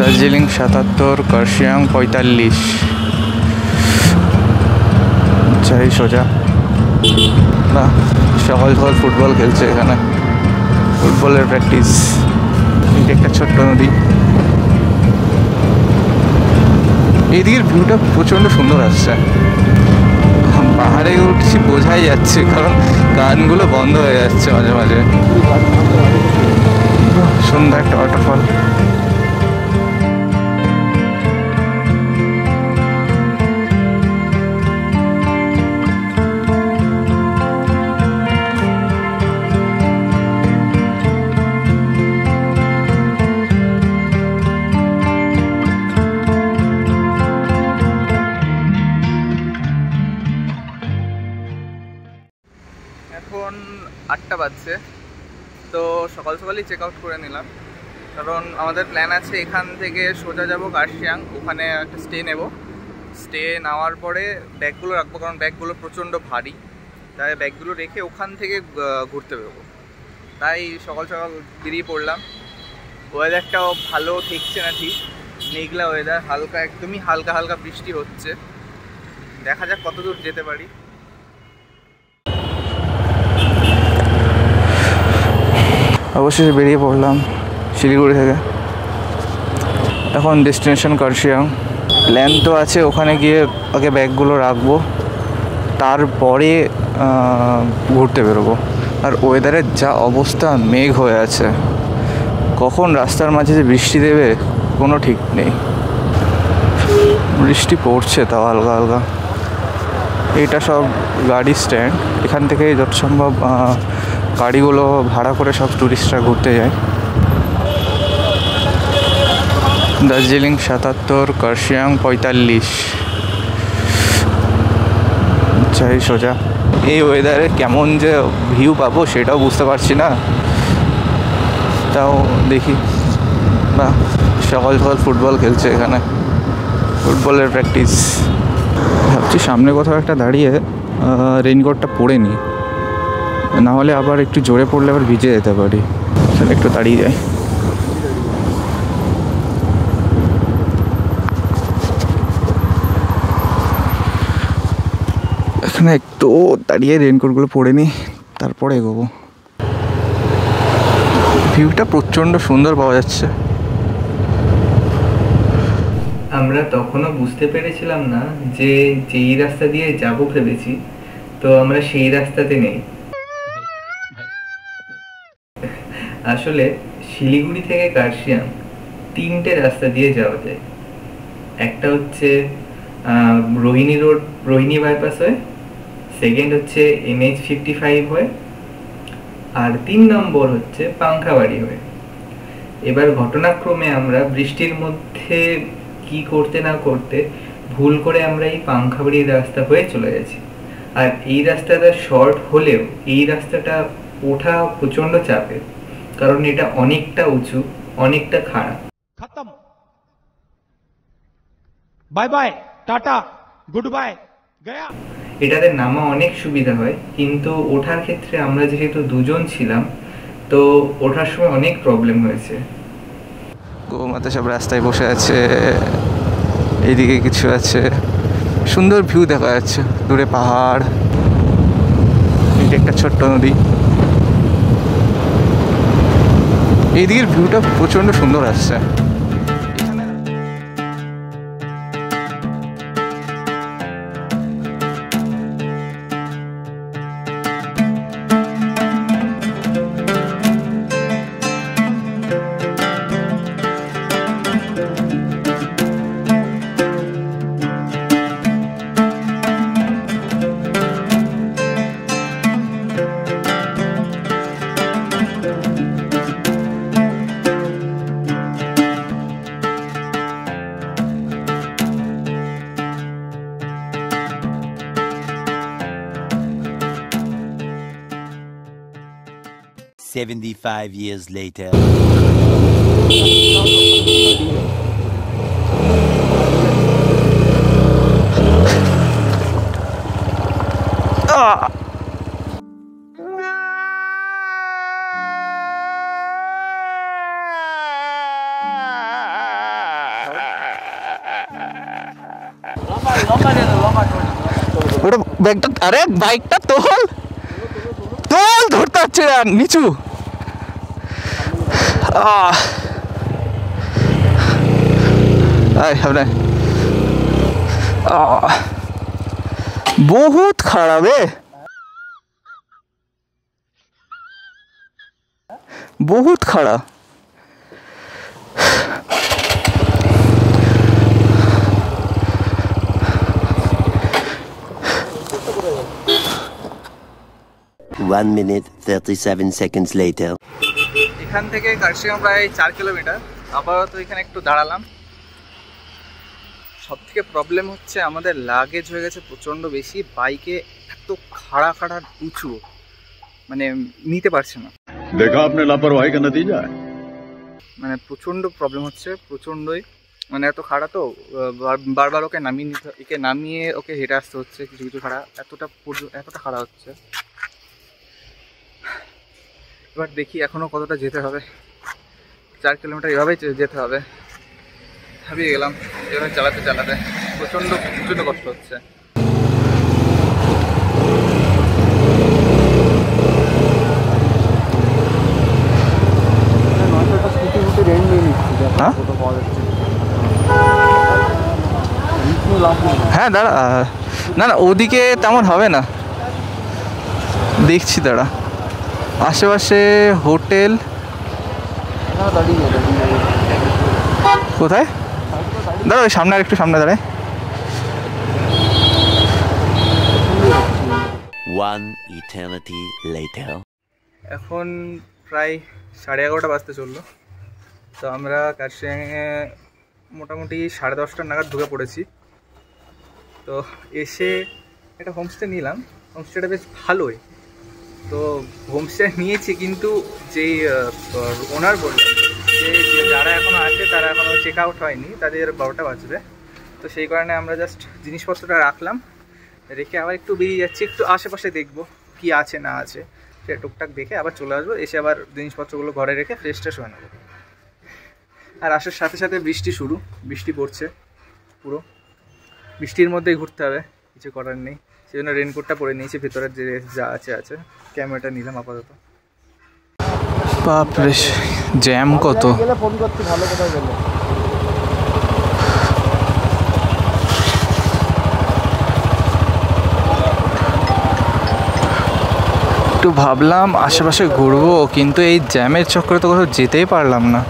দার্জিলিং ৭৭, কার্শিয়াং ৪৫। যাই সোজা। না, সকাল সকাল ফুটবল খেলছে এখানে, ফুটবলের প্র্যাকটিস। একটা ছোট্ট নদী, এইদিকের ভিউটা প্রচণ্ড সুন্দর আসছে। পাহাড়ে উঠছি বোঝাই যাচ্ছে, কারণ গানগুলো বন্ধ হয়ে যাচ্ছে মাঝে মাঝে। সুন্দর একটা ওয়াটারফল। এখন ৮টা বাজছে, তো সকাল সকালই চেক আউট করে নিলাম, কারণ আমাদের প্ল্যান আছে এখান থেকে সোজা যাব কার্শিয়াং, ওখানে একটা স্টে নেব। স্টে নেওয়ার পরে ব্যাগগুলো রাখবো, কারণ ব্যাগগুলো প্রচণ্ড ভারী, তাই ব্যাগগুলো রেখে ওখান থেকে ঘুরতে বেরোবো। তাই সকাল সকাল বেরিয়ে পড়লাম। ওয়েদারটাও ভালো ঠেকছে না, ঠিক মেঘলা ওয়েদার, হালকা একদমই হালকা হালকা বৃষ্টি হচ্ছে। দেখা যাক কত দূর যেতে পারি। অবশেষে বেরিয়ে পড়লাম শিলিগুড়ি থেকে। এখন ডেস্টিনেশন কার্শিয়াং। প্ল্যান তো আছে ওখানে গিয়ে আগে ব্যাগগুলো রাখবো, তারপরে ঘুরতে বেরোবো। আর ওয়েদারের যা অবস্থা, মেঘ হয়ে আছে, কখন রাস্তার মাঝে যে বৃষ্টি দেবে কোনো ঠিক নেই। বৃষ্টি পড়ছে তাও হালকা হালকা। এইটা সব গাড়ি স্ট্যান্ড, এখান থেকে যত সম্ভব গাড়িগুলো ভাড়া করে সব টুরিস্টরা ঘুরতে যায়। দার্জিলিং ৭৭, কার্শিয়াং ৪৫। যাই সোজা। এই ওয়েদারে কেমন যে ভিউ পাবো সেটাও বুঝতে পারছি না, তাও দেখি। বা সকাল সকাল ফুটবল খেলছে এখানে, ফুটবলের প্র্যাকটিস। ভাবছি সামনে কোথাও একটা দাঁড়িয়ে রেইনকোটটা পরে নিই, নাহলে আবার একটু জোরে পড়লে আবার ভিজে যেতে পারি। তাহলে একটু দাঁড়িয়ে যাই। এখানে একটু দাঁড়িয়ে রেইনকোটগুলো পরে নিই, তারপরে এগোবো। ভিউটা প্রচণ্ড সুন্দর পাওয়া যাচ্ছে। আমরা তখনও বুঝতে পেরেছিলাম না যে যেই রাস্তা দিয়ে যাব ভেবেছি, তো আমরা সেই রাস্তাতে নেই। আসলে শিলিগুড়ি থেকে কার্শিয়াং 3টে রাস্তা দিয়ে যাওয়া যায়। একটা হচ্ছে রোহিণী রোড, রোহিণী বাইপাস হয়ে, সেকেন্ড হচ্ছে NH55 হয়ে, আর 3 নম্বর হচ্ছে পাংখাবাড়ি হয়ে। এবার ঘটনাক্রমে আমরা বৃষ্টির মধ্যে কি করতে না করতে ভুল করে আমরা এই পাংখাবাড়ির রাস্তা হয়ে চলে গেছি। আর এই রাস্তাটা শর্ট হলেও এই রাস্তাটা ওঠা প্রচন্ড চাপের, কারণ এটা অনেকটা উঁচু, অনেকটা খাড়া। খতম, bye bye, tata, good bye, Gaya. এটাতে নামা অনেক সুবিধা হয়, কিন্তু ওঠার ক্ষেত্রে আমরা যেহেতু দুজন ছিলাম, তো ওঠার সময় অনেক প্রবলেম হয়েছে। গোমাতা সব রাস্তায় বসে আছে, এইদিকে কিছু আছে, সুন্দর ভিউ দেখা যাচ্ছে, দূরে পাহাড়, এটা একটা ছোট্ট নদী। এইদিকের ভিউটা প্রচণ্ড সুন্দর আসছে। $75 years later. ওটা ব্যাগটা, আরে বাইকটা তোল তোল, ধরতে হচ্ছে না নিচু। বহুত খারাপ রে, বহুত খারাপ।1 minute 37 seconds later. এখান থেকে কার্শিয়াং প্রায় 4 কিলোমিটার। আপাতত এখানে একটু দাঁড়ালাম। সব থেকে প্রবলেম হচ্ছে আমাদের লাগেজ হয়ে গেছে প্রচণ্ড বেশি, বাইকে এত খাড়া খাড়া উঁচু, মানে নিতে পারছে না। দেখা আপনি লাপরওয়াহি কা নতিজা, মানে প্রচণ্ড প্রবলেম হচ্ছে, প্রচণ্ডই। মানে এত খাড়া তো বারবার ওকে নামিয়ে নিতে, একে নামিয়ে ওকে হেঁটে আসতে হচ্ছে কিছু কিছু খাড়া, এতটা খাড়া হচ্ছে। এবার দেখি এখনো কতটা যেতে হবে, 4 কিলোমিটার এভাবেই যেতে হবে। ভাবিয়ে গেলাম এভাবে চালাতে চালাতে, প্রচণ্ড কষ্ট হচ্ছে। হ্যাঁ দাঁড়া, না না ওদিকে তেমন হবে না, দেখছি দাঁড়া। আশেপাশে হোটেল কোথায়? দাঁড়া ওই সামনে, আর একটু সামনে দাঁড়ায়। One eternity later. এখন প্রায় 11:30 বাজতে চললো। তো আমরা কার্শিয়াংয়ে মোটামুটি 10:30 নাগাদ ঢুকে পড়েছি। তো এসে একটা হোমস্টে নিলাম, হোমস্টেটা বেশ ভালোই। তো হোমস্টে নিয়েছি, কিন্তু যেই ওনার বললেন যে যারা এখনও আছে তারা এখনও চেক আউট হয়নি, তাদের 12টা বাজবে। তো সেই কারণে আমরা জাস্ট জিনিসপত্রটা রাখলাম, রেখে আবার একটু বেরিয়ে যাচ্ছি, একটু আশেপাশে দেখবো কি আছে না আছে, সে টুকটাক দেখে আবার চলে আসবো। এসে আবার জিনিসপত্রগুলো ঘরে রেখে ফ্রেশ ট্রেশ হয়ে নেবো। আর আসার সাথে সাথে বৃষ্টি পড়ছে পুরো, বৃষ্টির মধ্যেই ঘুরতে হবে, কিছু করার নেই। সেই জন্য রেনকোটটা পরে নিয়েছি, ভেতরের যে যা আছে। ক্যামেরাটা নিলাম আপাতত। বাপরে জ্যাম কত! একটু ভাবলাম আশেপাশে ঘুরবো, কিন্তু এই জ্যামের চক্করে তো কোথাও যেতেই পারলাম না।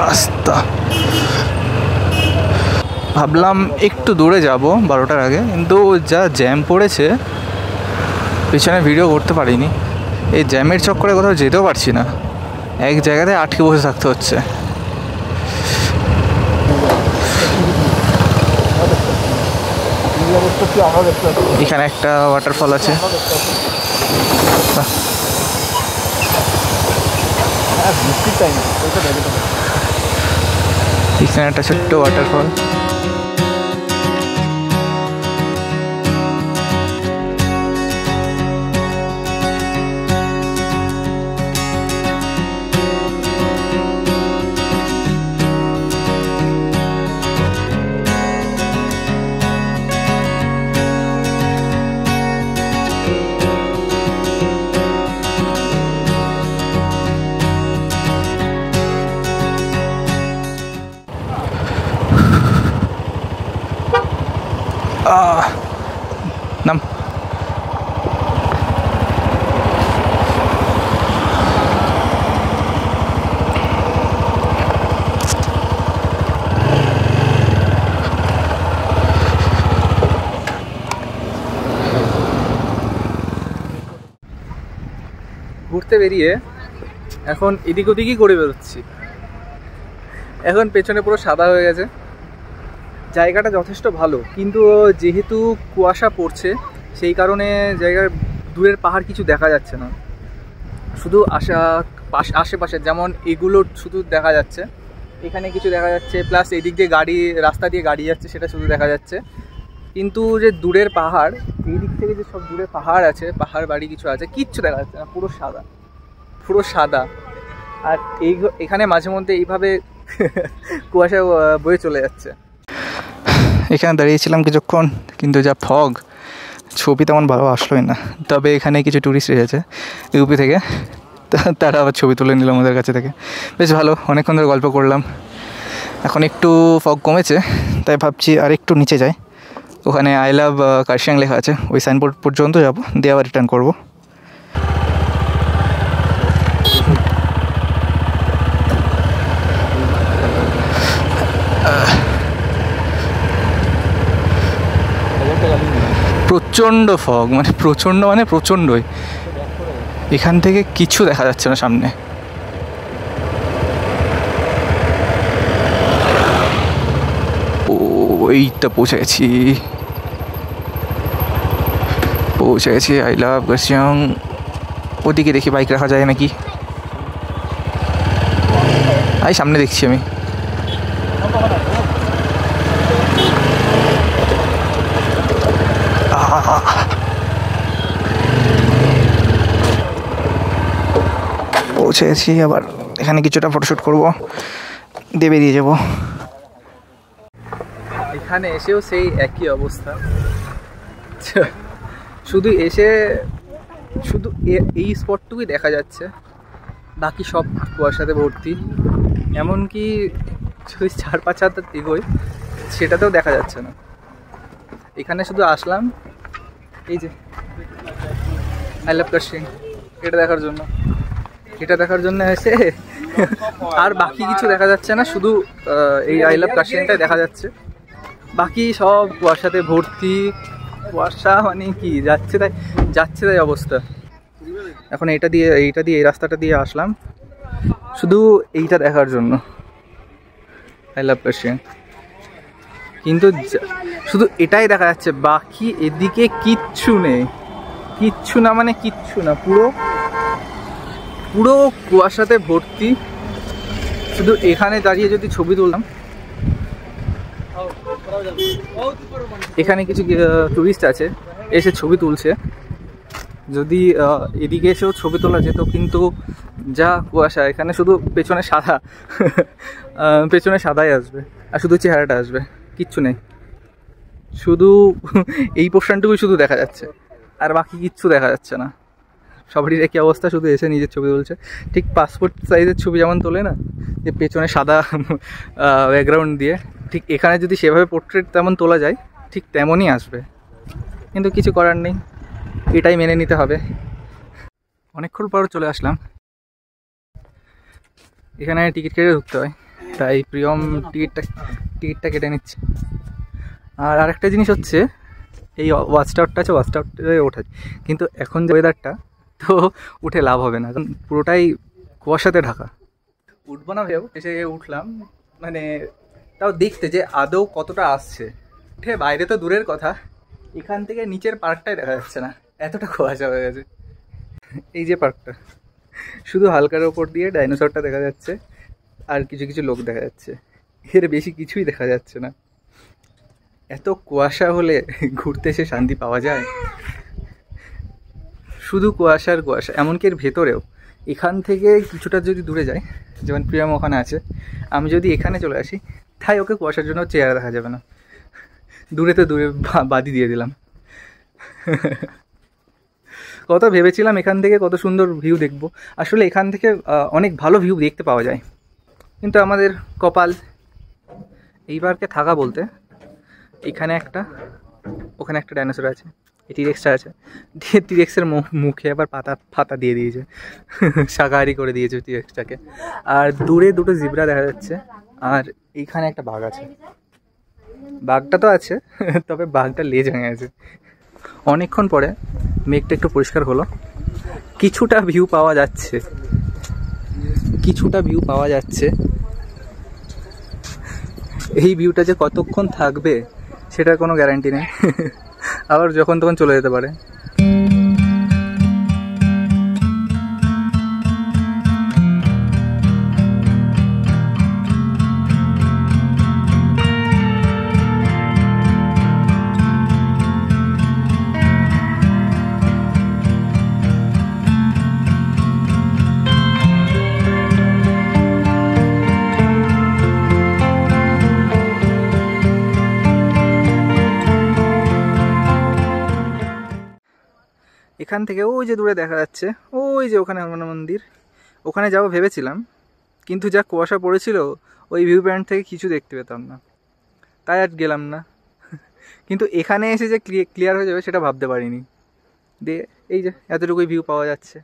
রাস্তা ভাবলাম একটু দূরে যাব 12টার আগে, কিন্তু যা জ্যাম পড়েছে পিছনে ভিডিও করতে পারিনি। এই জ্যামের চক্করে কোথাও যেতেও পারছি না, এক জায়গাতে আটকে বসে থাকতে হচ্ছে। এখানে একটা ওয়াটারফল আছে, এখানে একটা ছোট্ট ওয়াটারফল। নাম ঘুরতে বেরিয়ে এখন এদিক ওদিকই করে বেরোচ্ছি। এখন পেছনে পুরো সাদা হয়ে গেছে, জায়গাটা যথেষ্ট ভালো, কিন্তু যেহেতু কুয়াশা পড়ছে সেই কারণে জায়গার দূরের পাহাড় কিছু দেখা যাচ্ছে না, শুধু আশেপাশে যেমন এগুলো শুধু দেখা যাচ্ছে, এখানে কিছু দেখা যাচ্ছে, প্লাস এদিক দিয়ে রাস্তা দিয়ে গাড়ি যাচ্ছে সেটা শুধু দেখা যাচ্ছে। কিন্তু যে দূরের পাহাড়, এই দিক থেকে যে সব দূরে পাহাড় আছে, পাহাড় বাড়ি কিছু আছে, কিচ্ছু দেখা যাচ্ছে না, পুরো সাদা। আর এখানে মাঝে মধ্যে এইভাবে কুয়াশা বয়ে চলে যাচ্ছে। এখানে দাঁড়িয়েছিলাম কিছুক্ষণ, কিন্তু যা ফগ, ছবি তেমন ভালো আসলোই না। তবে এখানে কিছু ট্যুরিস্ট এসেছে ইউপি থেকে, তারা আবার ছবি তুলে নিলাম ওদের কাছে থেকে, বেশ ভালো। অনেকক্ষণ ধরে গল্প করলাম, এখন একটু ফগ কমেছে, তাই ভাবছি আর একটু নিচে যাই, ওখানে আই লাভ কার্শিয়াং লেখা আছে, ওই সাইনবোর্ড পর্যন্ত যাবো, দিয়ে আবার রিটার্ন করবো। প্রচণ্ড ফগ, মানে প্রচণ্ডই, এখান থেকে কিছু দেখা যাচ্ছে না সামনে। ও এইটা পৌঁছে গেছি আই লাভ কার্শিয়াং। ওদিকে দেখি বাইক রাখা যায় নাকি, সামনে দেখছি আমি। পৌঁছে গেছি, আবার এখানে কিছুটা ফটোশ্যুট করবো, দিয়ে বেরিয়ে যাবো। এখানে এসেও সেই একই অবস্থা, শুধু এই স্পটটুকুই দেখা যাচ্ছে, বাকি সব কুয়াশাতে ভর্তি। এমনকি যদি 4-5 হাত এগোই সেটাতেও দেখা যাচ্ছে না। এখানে শুধু আসলাম এই যে আই লাভ কার্শিয়াং এটা দেখার জন্য এসে, আর বাকি কিছু দেখা যাচ্ছে না, শুধু এই আই লাভ কার্শিয়াংটাই দেখা যাচ্ছে। বাকি সব কুয়াশাতে ভর্তি, কুয়াশা মানে কি যাচ্ছে তাই অবস্থা। এখন এইটা দিয়ে এই রাস্তাটা দিয়ে আসলাম শুধু এইটা দেখার জন্য, আই লাভ কার্শিয়াং। কিন্তু শুধু এটাই দেখা যাচ্ছে, বাকি এদিকে কিচ্ছু নেই, কিচ্ছু না, পুরো কুয়াশাতে ভর্তি। শুধু এখানে দাঁড়িয়ে যদি ছবি তুললাম, এখানে কিছু টুরিস্ট আছে এসে ছবি তুলছে, যদি এদিকে এসেও ছবি তোলা যেত, কিন্তু যা কুয়াশা, এখানে শুধু পেছনে সাদাই আসবে, আর শুধু চেহারাটা আসবে, কিচ্ছু নেই, শুধু এই পোর্শনটুকুই শুধু দেখা যাচ্ছে, আর বাকি কিচ্ছু দেখা যাচ্ছে না। সবারই একই অবস্থা, শুধু এসে নিজের ছবি তুলছে, ঠিক পাসপোর্ট সাইজের ছবি যেমন তোলে না, যে পেছনে সাদা ব্যাকগ্রাউন্ড দিয়ে, ঠিক এখানে যদি সেভাবে পোর্ট্রেট তেমন তোলা যায় ঠিক তেমনই আসবে, কিন্তু কিছু করার নেই, এটাই মেনে নিতে হবে। অনেকক্ষণ পর চলে আসলাম, এখানে টিকিট কেটে ঢুকতে হয়, তাই প্রিয়ম টিকিটটা কেটে নিচ্ছে। আর আরেকটা জিনিস হচ্ছে, এই ওয়াচ টাওয়ারটা আছে, ওয়াচ টাওয়ারটায় ওঠা, কিন্তু এখন যে ওয়েদারটা, তো উঠে লাভ হবে না, কারণ পুরোটাই কুয়াশাতে ঢাকা। উঠবো না ভেবেও এসে উঠলাম, মানে তাও দেখতে যে আদৌ কতটা আসছে। উঠে বাইরে তো দূরের কথা, এখান থেকে নিচের পার্কটাই দেখা যাচ্ছে না, এতটা কুয়াশা হয়ে গেছে। এই যে পার্কটা, শুধু হালকার ওপর দিয়ে ডাইনোসরটা দেখা যাচ্ছে, আর কিছু লোক দেখা যাচ্ছে, এর বেশি কিছুই দেখা যাচ্ছে না। এত কুয়াশা হলে ঘুরতে এসে শান্তি পাওয়া যায়? শুধু কুয়াশার কুয়াশা, এমনকি এর ভেতরেও। এখান থেকে কিছুটা যদি দূরে যায়, যেমন প্রিয়ম ওখানে আছে, আমি যদি এখানে চলে আসি, তাই ওকে কুয়াশার জন্য চেহারা দেখা যাবে না, দূরে বাদি দিয়ে দিলাম। কত ভেবেছিলাম এখান থেকে কত সুন্দর ভিউ দেখব, আসলে এখান থেকে অনেক ভালো ভিউ দেখতে পাওয়া যায়, কিন্তু আমাদের কপাল এই পার্কে থাকা বলতে, এখানে একটা, ওখানে একটা ডাইনোসর আছে, এই টিরেক্সটা আছে, টিরেক্সের মুখে আবার ফাতা দিয়ে দিয়েছে, শাকাহারি করে দিয়েছে টিরেক্সটাকে। আর দূরে দুটো জিব্রা দেখা যাচ্ছে, আর এইখানে একটা বাঘ আছে। বাঘটা তো আছে, তবে বাঘটা লেজ ভেঙে গেছে। অনেকক্ষণ পরে মেঘটা একটু পরিষ্কার হলো, কিছুটা ভিউ পাওয়া যাচ্ছে। এই ভিউটা যে কতক্ষণ থাকবে সেটার কোনো গ্যারান্টি নেই, আবার যখন তখন চলে যেতে পারে। এখান থেকে ওই যে দূরে দেখা যাচ্ছে, ওই যে ওখানে হনুমান মন্দির, ওখানে যাবো ভেবেছিলাম, কিন্তু যা কুয়াশা পড়েছিল ওই ভিউ পয়েন্ট থেকে কিছু দেখতে পেতাম না, তাই আর গেলাম না। কিন্তু এখানে এসে যে ক্লিয়ার হয়ে যাবে সেটা ভাবতে পারিনি। দিয়ে এই যে এতটুকুই ভিউ পাওয়া যাচ্ছে।